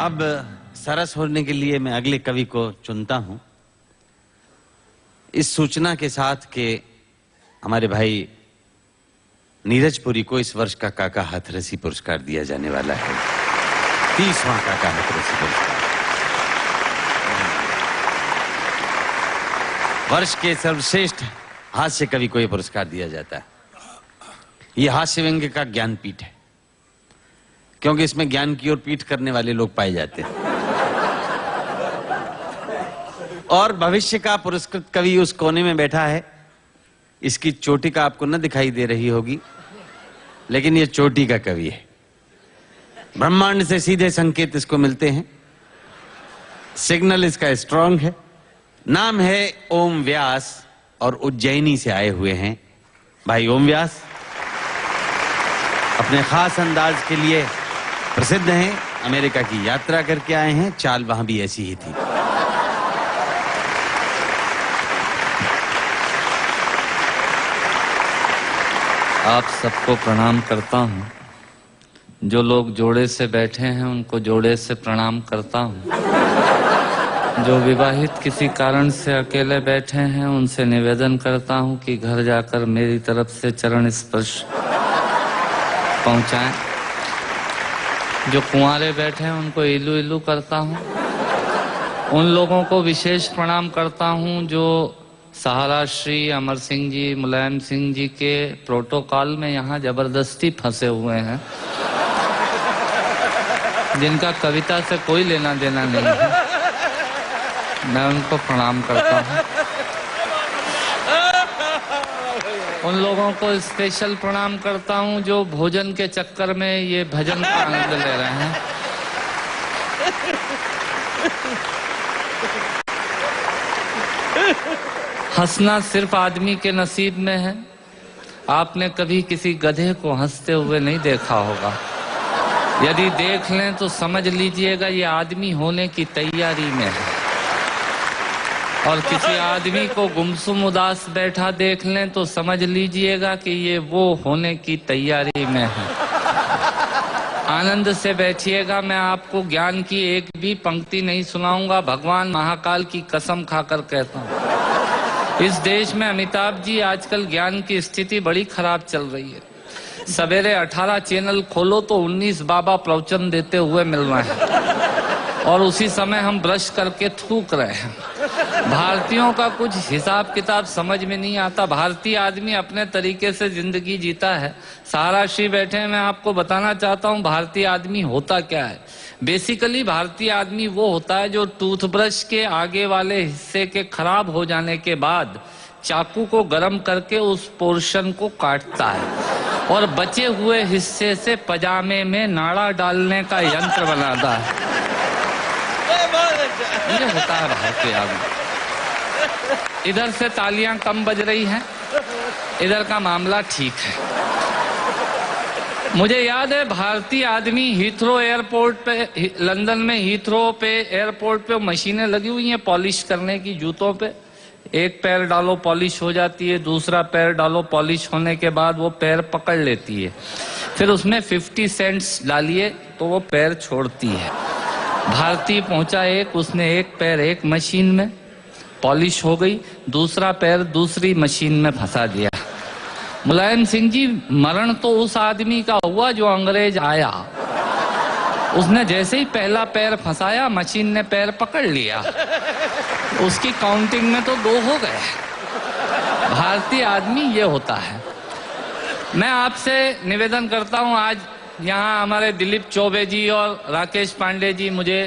अब सरस होने के लिए मैं अगले कवि को चुनता हूं, इस सूचना के साथ कि हमारे भाई नीरज पुरी को इस वर्ष का काका हाथरसी पुरस्कार दिया जाने वाला है। 30वां काका हाथरसी पुरस्कार। वर्ष के सर्वश्रेष्ठ हास्य कवि को यह पुरस्कार दिया जाता है। यह हास्य व्यंग्य का ज्ञानपीठ है, क्योंकि इसमें ज्ञान की ओर पीठ करने वाले लोग पाए जाते हैं। और भविष्य का पुरस्कृत कवि उस कोने में बैठा है। इसकी चोटी का आपको न दिखाई दे रही होगी, लेकिन यह चोटी का कवि है। ब्रह्मांड से सीधे संकेत इसको मिलते हैं। सिग्नल इसका स्ट्रांग है। नाम है ओम व्यास और उज्जैनी से आए हुए हैं भाई ओम व्यास। अपने खास अंदाज के लिए प्रसिद्ध हैं। अमेरिका की यात्रा करके आए हैं। चाल वहां भी ऐसी ही थी। आप सबको प्रणाम करता हूं। जो लोग जोड़े से बैठे हैं उनको जोड़े से प्रणाम करता हूं। जो विवाहित किसी कारण से अकेले बैठे हैं उनसे निवेदन करता हूं कि घर जाकर मेरी तरफ से चरण स्पर्श पहुंचाएं। जो कुंवारे बैठे हैं उनको इलू इलू करता हूं। उन लोगों को विशेष प्रणाम करता हूं जो सहारा श्री अमर सिंह जी, मुलायम सिंह जी के प्रोटोकॉल में यहाँ जबरदस्ती फंसे हुए हैं, जिनका कविता से कोई लेना देना नहीं है। मैं उनको प्रणाम करता हूँ। उन लोगों को स्पेशल प्रणाम करता हूँ जो भोजन के चक्कर में ये भजन का आनंद ले रहे हैं। हंसना सिर्फ आदमी के नसीब में है। आपने कभी किसी गधे को हंसते हुए नहीं देखा होगा। यदि देख लें तो समझ लीजिएगा ये आदमी होने की तैयारी में है। और किसी आदमी को गुमसुम उदास बैठा देख लें तो समझ लीजिएगा कि ये वो होने की तैयारी में है। आनंद से बैठिएगा। मैं आपको ज्ञान की एक भी पंक्ति नहीं सुनाऊंगा। भगवान महाकाल की कसम खाकर कहता हूँ, इस देश में अमिताभ जी आजकल ज्ञान की स्थिति बड़ी खराब चल रही है। सवेरे 18 चैनल खोलो तो 19 बाबा प्रवचन देते हुए मिल रहे हैं और उसी समय हम ब्रश करके थूक रहे हैं। भारतीयों का कुछ हिसाब किताब समझ में नहीं आता। भारतीय आदमी अपने तरीके से जिंदगी जीता है। सहारा श्री बैठे हैं, मैं आपको बताना चाहता हूँ भारतीय आदमी होता क्या है। बेसिकली भारतीय आदमी वो होता है जो टूथब्रश के आगे वाले हिस्से के खराब हो जाने के बाद चाकू को गर्म करके उस पोर्शन को काटता है और बचे हुए हिस्से से पजामे में नाड़ा डालने का यंत्र बनाता है। ये होता है भारतीय आदमी। इधर से तालियां कम बज रही हैं, इधर का मामला ठीक है। मुझे याद है भारतीय आदमी हीथ्रो एयरपोर्ट पे, लंदन में हीथ्रो पे एयरपोर्ट पे मशीनें लगी हुई हैं पॉलिश करने की जूतों पे। एक पैर डालो पॉलिश हो जाती है, दूसरा पैर डालो पॉलिश होने के बाद वो पैर पकड़ लेती है। फिर उसमें 50 सेंट्स डालिए तो वो पैर छोड़ती है। भारतीय पहुंचा एक, उसने एक पैर एक मशीन में पॉलिश हो गई, दूसरा पैर दूसरी मशीन में फंसा दिया। मुलायम सिंह जी, मरण तो उस आदमी का हुआ जो अंग्रेज आया। उसने जैसे ही पहला पैर फंसाया मशीन ने पैर पकड़ लिया। उसकी काउंटिंग में तो 2 हो गए। भारतीय आदमी ये होता है। मैं आपसे निवेदन करता हूं, आज यहाँ हमारे दिलीप चौबे जी और राकेश पांडे जी मुझे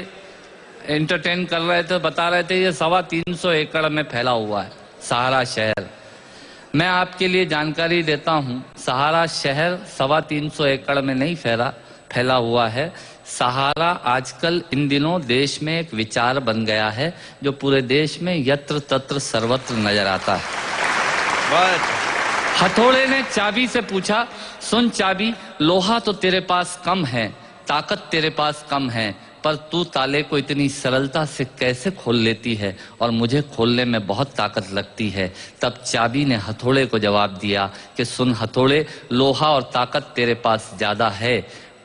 एंटरटेन कर रहे थे, बता रहे थे ये 325 एकड़ में फैला हुआ है सहारा शहर। मैं आपके लिए जानकारी देता हूं, सहारा शहर 325 एकड़ में नहीं फैला हुआ है। सहारा आजकल इन दिनों देश में एक विचार बन गया है जो पूरे देश में यत्र तत्र सर्वत्र नजर आता है। हथौड़े ने चाबी से पूछा, सुन चाबी, लोहा तो तेरे पास कम है, ताकत तेरे पास कम है, पर तू ताले को इतनी सरलता से कैसे खोल लेती है और मुझे खोलने में बहुत ताकत लगती है। तब चाबी ने हथौड़े को जवाब दिया कि सुन हथौड़े, लोहा और ताकत तेरे पास ज्यादा है,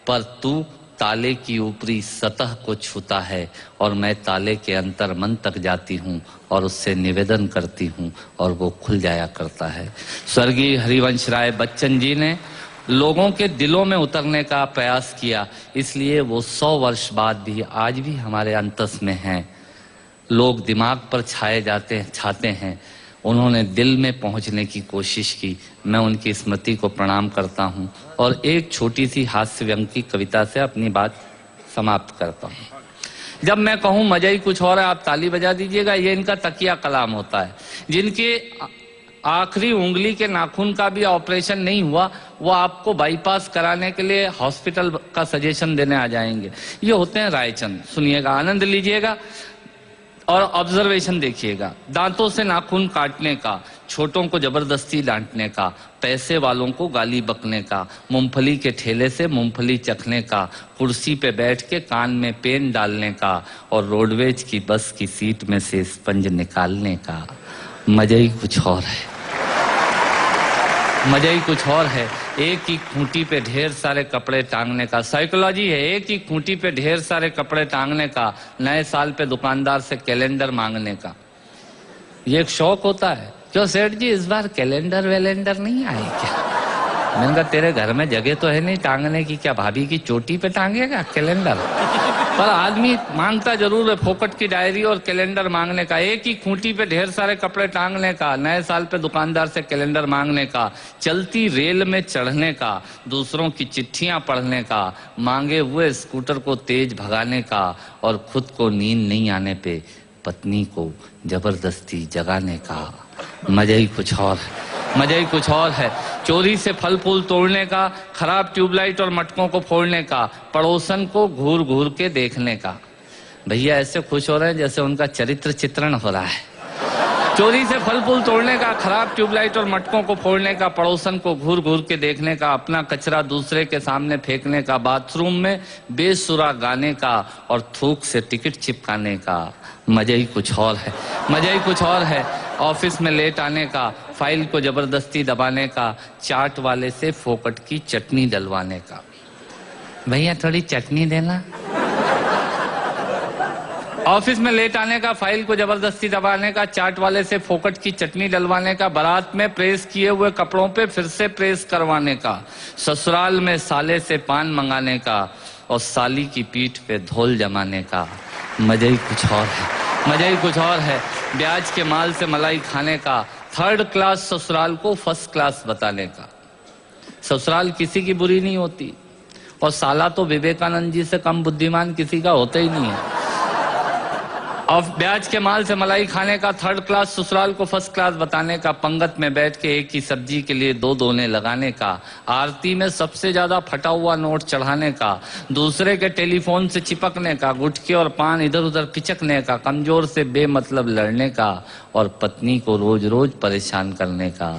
पर तू ताले की ऊपरी सतह को छूता है और मैं ताले के अंतर मन तक जाती हूँ और उससे निवेदन करती हूँ और वो खुल जाया करता है। स्वर्गीय हरिवंश राय बच्चन जी ने लोगों के दिलों में उतरने का प्रयास किया, इसलिए वो 100 वर्ष बाद भी आज भी हमारे अंतस में हैं। लोग दिमाग पर छाते हैं, उन्होंने दिल में पहुंचने की कोशिश की। मैं उनकी स्मृति को प्रणाम करता हूं और एक छोटी सी हास्य व्यंग की कविता से अपनी बात समाप्त करता हूं। जब मैं कहूं मजा ही कुछ और है, आप ताली बजा दीजिएगा। ये इनका तकिया कलाम होता है। जिनके आखिरी उंगली के नाखून का भी ऑपरेशन नहीं हुआ, वो आपको बाईपास कराने के लिए हॉस्पिटल का सजेशन देने आ जाएंगे। ये होते हैं रायचंद। सुनिएगा, आनंद लीजिएगा और ऑब्जर्वेशन देखिएगा। दांतों से नाखून काटने का, छोटों को जबरदस्ती डांटने का, पैसे वालों को गाली बकने का, मूंगफली के ठेले से मूंगफली चखने का, कुर्सी पे बैठ के कान में पेन डालने का और रोडवेज की बस की सीट में से स्पंज निकालने का। मजा ही कुछ और है, मजा ही कुछ और है। एक ही खूंटी पे ढेर सारे कपड़े टांगने का, साइकोलॉजी है। एक ही खूंटी पे ढेर सारे कपड़े टांगने का, नए साल पे दुकानदार से कैलेंडर मांगने का। ये एक शौक होता है। क्यों सेठ जी, इस बार कैलेंडर वेलेंडर नहीं आए क्या? मैंने कहा तेरे घर में जगह तो है नहीं टांगने की, क्या भाभी की चोटी पे टांगेगा कैलेंडर? पर आदमी मांगता जरूर है फोकट की डायरी और कैलेंडर मांगने का। एक ही खूंटी पे ढेर सारे कपड़े टांगने का, नए साल पे दुकानदार से कैलेंडर मांगने का, चलती रेल में चढ़ने का, दूसरों की चिट्ठियां पढ़ने का, मांगे हुए स्कूटर को तेज भगाने का और खुद को नींद नहीं आने पे पत्नी को जबरदस्ती जगाने का। मजा ही कुछ और है, मजा ही कुछ और है। चोरी से फल फूल तोड़ने का, खराब ट्यूबलाइट और मटकों को फोड़ने का, पड़ोसन को घूर घूर के देखने का। भैया ऐसे खुश हो रहे हैं जैसे उनका चरित्र चित्रण हो रहा है। चोरी से फल फूल तोड़ने का, खराब ट्यूबलाइट और मटकों को फोड़ने का, पड़ोसन को घूर घूर के देखने का, अपना कचरा दूसरे के सामने फेंकने का, बाथरूम में बेसुरा गाने का और थूक से टिकट चिपकाने का। मजा ही कुछ और है, मजा ही कुछ और है। ऑफिस में लेट आने का, फाइल को जबरदस्ती दबाने का, चाट वाले से फोकट की चटनी डलवाने का। भैया थोड़ी चटनी देना। ऑफिस में लेट आने का, फाइल को जबरदस्ती दबाने का, चाट वाले से फोकट की चटनी डलवाने का, बारात में प्रेस किए हुए कपड़ों पे फिर से प्रेस करवाने का, ससुराल में साले से पान मंगाने का और साली की पीठ पे धोल जमाने का। मजा ही कुछ और है, मजा ही कुछ और है। ब्याज के माल से मलाई खाने का, 3rd क्लास ससुराल को 1st क्लास बताने का। ससुराल किसी की बुरी नहीं होती और साला तो विवेकानंद जी से कम बुद्धिमान किसी का होता ही नहीं है। और ब्याज के माल से मलाई खाने का, 3rd क्लास ससुराल को 1st क्लास बताने का, पंगत में बैठ के एक ही सब्जी के लिए 2 दोने लगाने का, आरती में सबसे ज्यादा फटा हुआ नोट चढ़ाने का, दूसरे के टेलीफोन से चिपकने का, गुटके और पान इधर उधर पिचकने का, कमजोर से बेमतलब लड़ने का और पत्नी को रोज रोज परेशान करने का।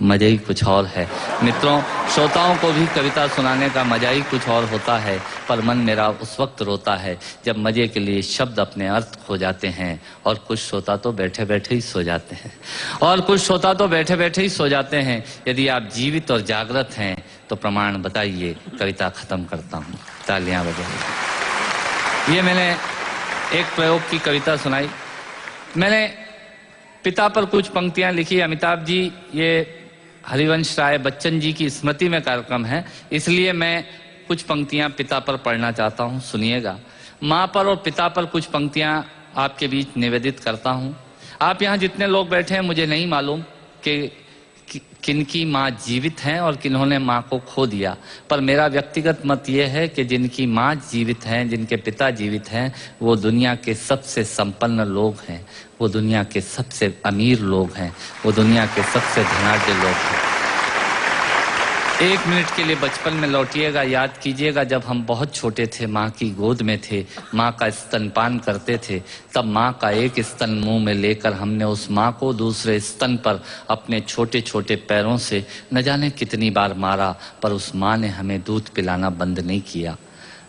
मजा ही कुछ और है। मित्रों, श्रोताओं को भी कविता सुनाने का मजा ही कुछ और होता है, पर मन मेरा उस वक्त रोता है जब मजे के लिए शब्द अपने अर्थ खो जाते हैं और कुछ श्रोता तो बैठे बैठे ही सो जाते हैं, और कुछ श्रोता तो बैठे बैठे ही सो जाते हैं। यदि आप जीवित और जागृत हैं तो प्रमाण बताइए। कविता खत्म करता हूँ, तालियां बजाइए। ये मैंने एक प्रयोग की कविता सुनाई। मैंने पिता पर कुछ पंक्तियां लिखी। अमिताभ जी, ये हरिवंश राय बच्चन जी की स्मृति में कार्यक्रम है, इसलिए मैं कुछ पंक्तियां पिता पर पढ़ना चाहता हूं। सुनिएगा। माँ पर और पिता पर कुछ पंक्तियां आपके बीच निवेदित करता हूं। आप यहाँ जितने लोग बैठे हैं, मुझे नहीं मालूम कि किनकी माँ जीवित हैं और किन्होंने माँ को खो दिया, पर मेरा व्यक्तिगत मत यह है कि जिनकी माँ जीवित हैं, जिनके पिता जीवित हैं, वो दुनिया के सबसे संपन्न लोग हैं, वो दुनिया के सबसे अमीर लोग हैं, वो दुनिया के सबसे धनाढ्य लोग हैं। 1 मिनट के लिए बचपन में लौटिएगा, याद कीजिएगा जब हम बहुत छोटे थे, माँ की गोद में थे, माँ का स्तनपान करते थे, तब माँ का एक स्तन मुंह में लेकर हमने उस माँ को दूसरे स्तन पर अपने छोटे छोटे पैरों से न जाने कितनी बार मारा, पर उस माँ ने हमें दूध पिलाना बंद नहीं किया।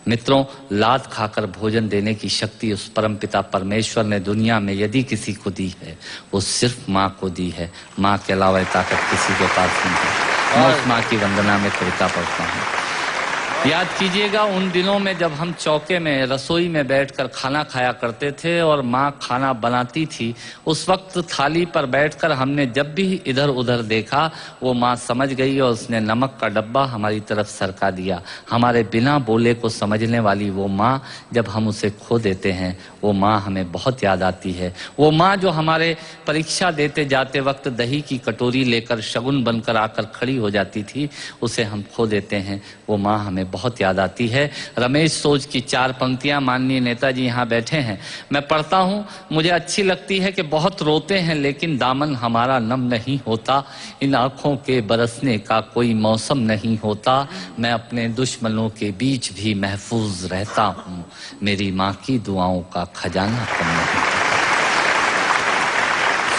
मित्रों, लात खाकर भोजन देने की शक्ति उस परमपिता परमेश्वर ने दुनिया में यदि किसी को दी है, वो सिर्फ माँ को दी है। माँ के अलावा ताकत किसी के पास नहीं है। मैं उस माँ की वंदना में कविता पढ़ता हूँ। याद कीजिएगा उन दिनों में जब हम चौके में रसोई में बैठकर खाना खाया करते थे और माँ खाना बनाती थी। उस वक्त थाली पर बैठकर हमने जब भी इधर उधर देखा वो माँ समझ गई और उसने नमक का डब्बा हमारी तरफ सरका दिया। हमारे बिना बोले को समझने वाली वो माँ, जब हम उसे खो देते हैं वो माँ हमें बहुत याद आती है। वो माँ जो हमारे परीक्षा देते जाते वक्त दही की कटोरी लेकर शगुन बनकर आकर खड़ी हो जाती थी, उसे हम खो देते हैं। वो माँ हमें बहुत याद आती है। रमेश सोज की 4 पंक्तियां माननीय नेताजी यहाँ बैठे हैं, मैं पढ़ता हूँ। मुझे अच्छी लगती है कि बहुत रोते हैं लेकिन दामन हमारा नम नहीं होता, इन आंखों के बरसने का कोई मौसम नहीं होता, मैं अपने दुश्मनों के बीच भी महफूज रहता हूँ, मेरी माँ की दुआओं का खजाना कम नहीं।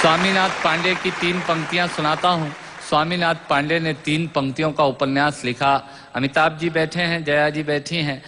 स्वामीनाथ पांडे की 3 पंक्तियां सुनाता हूँ। स्वामीनाथ पांडे ने 3 पंक्तियों का उपन्यास लिखा। अमिताभ जी बैठे हैं, जया जी बैठी हैं।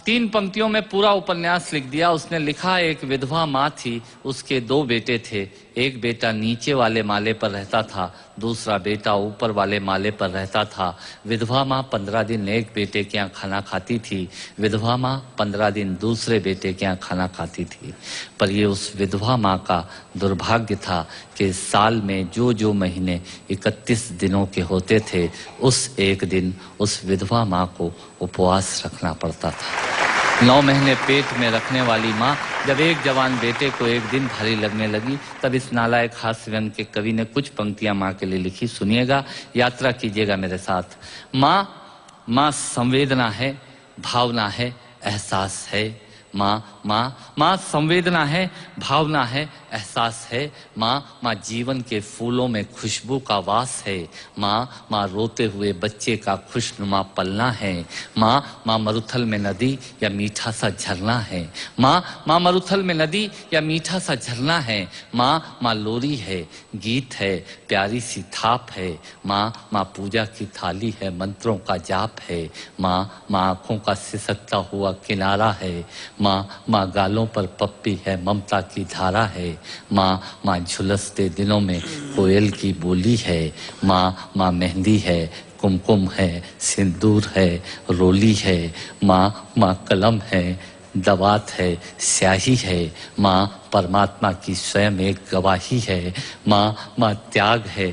3 पंक्तियों में पूरा उपन्यास लिख दिया। उसने लिखा, एक विधवा माँ थी, उसके 2 बेटे थे। एक बेटा नीचे वाले माले पर रहता था, दूसरा बेटा ऊपर वाले माले पर रहता था। विधवा माँ 15 दिन एक बेटे के यहाँ खाना खाती थी, विधवा माँ 15 दिन दूसरे बेटे के यहाँ खाना खाती थी। पर ये उस विधवा माँ का दुर्भाग्य था कि साल में जो महीने 31 दिनों के होते थे, उस एक दिन उस विधवा माँ को उपवास रखना पड़ता था। 9 महीने पेट में रखने वाली माँ जब एक जवान बेटे को एक दिन भारी लगने लगी, तब इस नालायक हास्य व्यंग के कवि ने कुछ पंक्तियां माँ के लिए लिखी। सुनिएगा, यात्रा कीजिएगा मेरे साथ। माँ संवेदना है, भावना है, एहसास है। माँ संवेदना है, भावना है, एहसास है। माँ जीवन के फूलों में खुशबू का वास है। माँ रोते हुए बच्चे का खुशनुमा पलना है। माँ मरुथल में नदी या मीठा सा झरना है। माँ मरुथल में नदी या मीठा सा झरना है। माँ लोरी है, गीत है, प्यारी सी थाप है। माँ पूजा की थाली है, मंत्रों का जाप है। माँ आंखों का सिसकता हुआ किनारा है। माँ गालों पर पप्पी है, ममता की धारा है। माँ झुलसते दिनों में कोयल की बोली है। माँ मेहंदी है, कुमकुम है, सिंदूर है, रोली है। माँ कलम है, दवात है, स्याही है। माँ परमात्मा की स्वयं एक गवाही है। माँ त्याग है,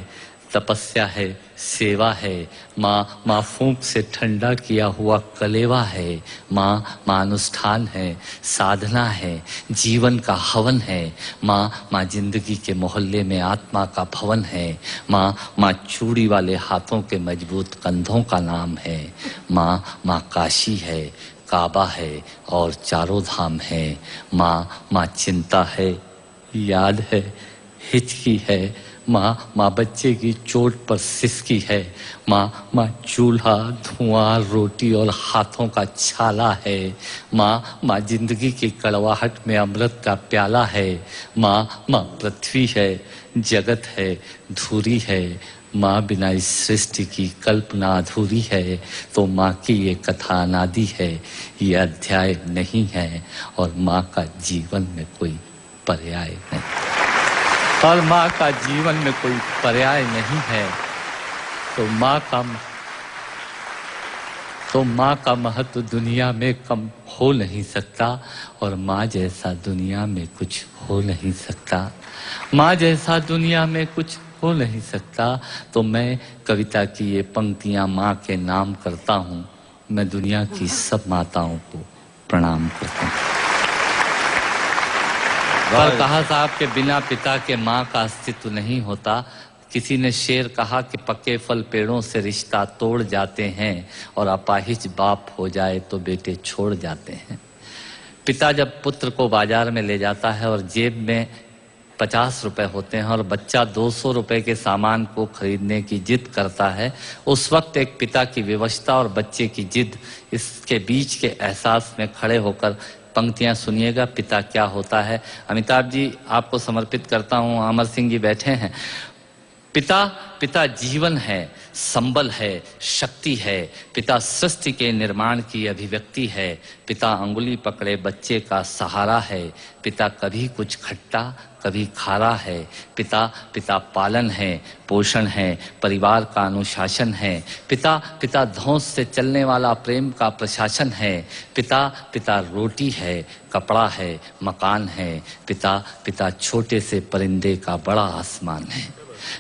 तपस्या है, सेवा है। माँ फूंक से ठंडा किया हुआ कलेवा है। माँ अनुष्ठान है, साधना है, जीवन का हवन है। माँ जिंदगी के मोहल्ले में आत्मा का भवन है। माँ चूड़ी वाले हाथों के मजबूत कंधों का नाम है। माँ काशी है, काबा है और चारों धाम है। माँ चिंता है, याद है, हिचकी है। माँ बच्चे की चोट पर सिसकी है। माँ चूल्हा, धुआं, रोटी और हाथों का छाला है। माँ जिंदगी की कड़वाहट में अमृत का प्याला है। माँ पृथ्वी है, जगत है, धूरी है। माँ बिना इस सृष्टि की कल्पना अधूरी है। तो माँ की ये कथा अनादि है, ये अध्याय नहीं है और माँ का जीवन में कोई पर्याय नहीं, और माँ का जीवन में कोई पर्याय नहीं है। तो माँ का महत्व दुनिया में कम हो नहीं सकता और माँ जैसा दुनिया में कुछ हो नहीं सकता। माँ जैसा दुनिया में कुछ हो नहीं सकता। तो मैं कविता की ये पंक्तियां माँ के नाम करता हूँ। मैं दुनिया की सब माताओं को प्रणाम करता हूँ। पर कहा साहब के बिना पिता के माँ का अस्तित्व नहीं होता। किसी ने शेर कहा कि पके फल पेड़ों से रिश्ता तोड़ जाते हैं और अपाहिज बाप हो जाए तो बेटे छोड़ जाते हैं। पिता जब पुत्र को बाजार में ले जाता है और जेब में 50 रुपए होते हैं और बच्चा 200 रुपए के सामान को खरीदने की जिद करता है, उस वक्त एक पिता की विवशता और बच्चे की जिद, इसके बीच के एहसास में खड़े होकर पंक्तियां सुनिएगा, पिता क्या होता है। अमिताभ जी आपको समर्पित करता हूं। अमर सिंह जी बैठे हैं। पिता पिता जीवन है, संबल है, शक्ति है। पिता सृष्टि के निर्माण की अभिव्यक्ति है। पिता अंगुली पकड़े बच्चे का सहारा है। पिता कभी कुछ खट्टा कभी खारा है। पिता पिता पालन है, पोषण है, परिवार का अनुशासन है। पिता पिता धौंस से चलने वाला प्रेम का प्रशासन है। पिता पिता रोटी है, कपड़ा है, मकान है। पिता पिता छोटे से परिंदे का बड़ा आसमान है।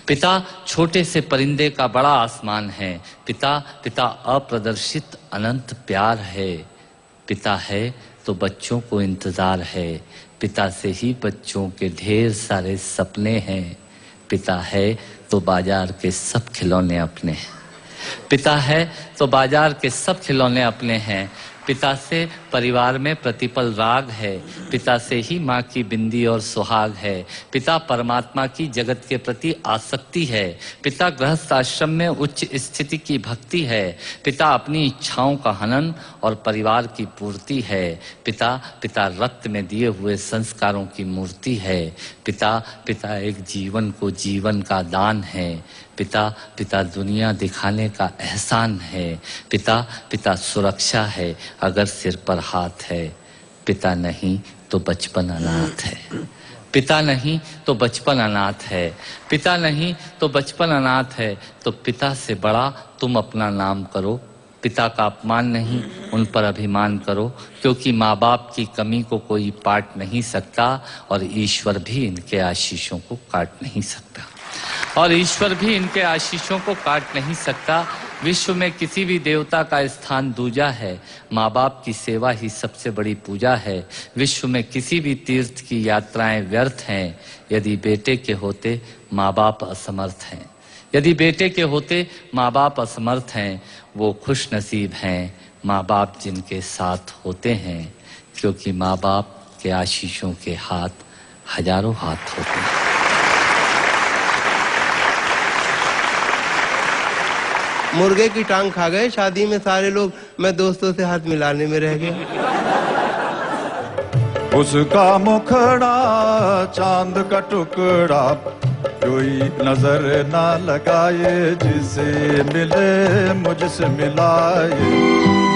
पिता छोटे से परिंदे का बड़ा आसमान है। पिता पिता अप्रदर्शित अनंत प्यार है। पिता है तो बच्चों को इंतजार है। पिता से ही बच्चों के ढेर सारे सपने हैं। पिता है तो बाजार के सब खिलौने अपने हैं। पिता है तो बाजार के सब खिलौने अपने हैं। पिता से परिवार में प्रतिपल राग है। पिता से ही माँ की बिंदी और सुहाग है। पिता परमात्मा की जगत के प्रति आसक्ति है। पिता गृहस्थ आश्रम में उच्च स्थिति की भक्ति है। पिता अपनी इच्छाओं का हनन और परिवार की पूर्ति है। पिता पिता रक्त में दिए हुए संस्कारों की मूर्ति है। पिता पिता एक जीवन को जीवन का दान है। पिता पिता दुनिया दिखाने का एहसान है। पिता पिता सुरक्षा है अगर सिर पर हाथ है। पिता नहीं तो बचपन अनाथ है। पिता नहीं तो बचपन अनाथ है। पिता नहीं तो बचपन अनाथ है। तो पिता से बड़ा तुम अपना नाम करो। पिता का अपमान नहीं, उन पर अभिमान करो, क्योंकि माँ बाप की कमी को कोई पाट नहीं सकता और ईश्वर भी इनके आशीषों को काट नहीं सकता। और ईश्वर भी इनके आशीषों को काट नहीं सकता। विश्व में किसी भी देवता का स्थान दूजा है। माँ बाप की सेवा ही सबसे बड़ी पूजा है। विश्व में किसी भी तीर्थ की यात्राएं व्यर्थ हैं यदि बेटे के होते माँ बाप असमर्थ हैं। यदि बेटे के होते माँ बाप असमर्थ हैं, वो खुश नसीब हैं माँ बाप जिनके साथ होते हैं, क्योंकि माँ बाप के आशीषों के हाथ हजारों हाथ होते हैं। मुर्गे की टांग खा गए शादी में सारे लोग, मैं दोस्तों से हाथ मिलाने में रह गया। उसका मुखड़ा चांद का टुकड़ा, कोई नजर ना लगाए, जिसे मिले मुझसे मिलाए।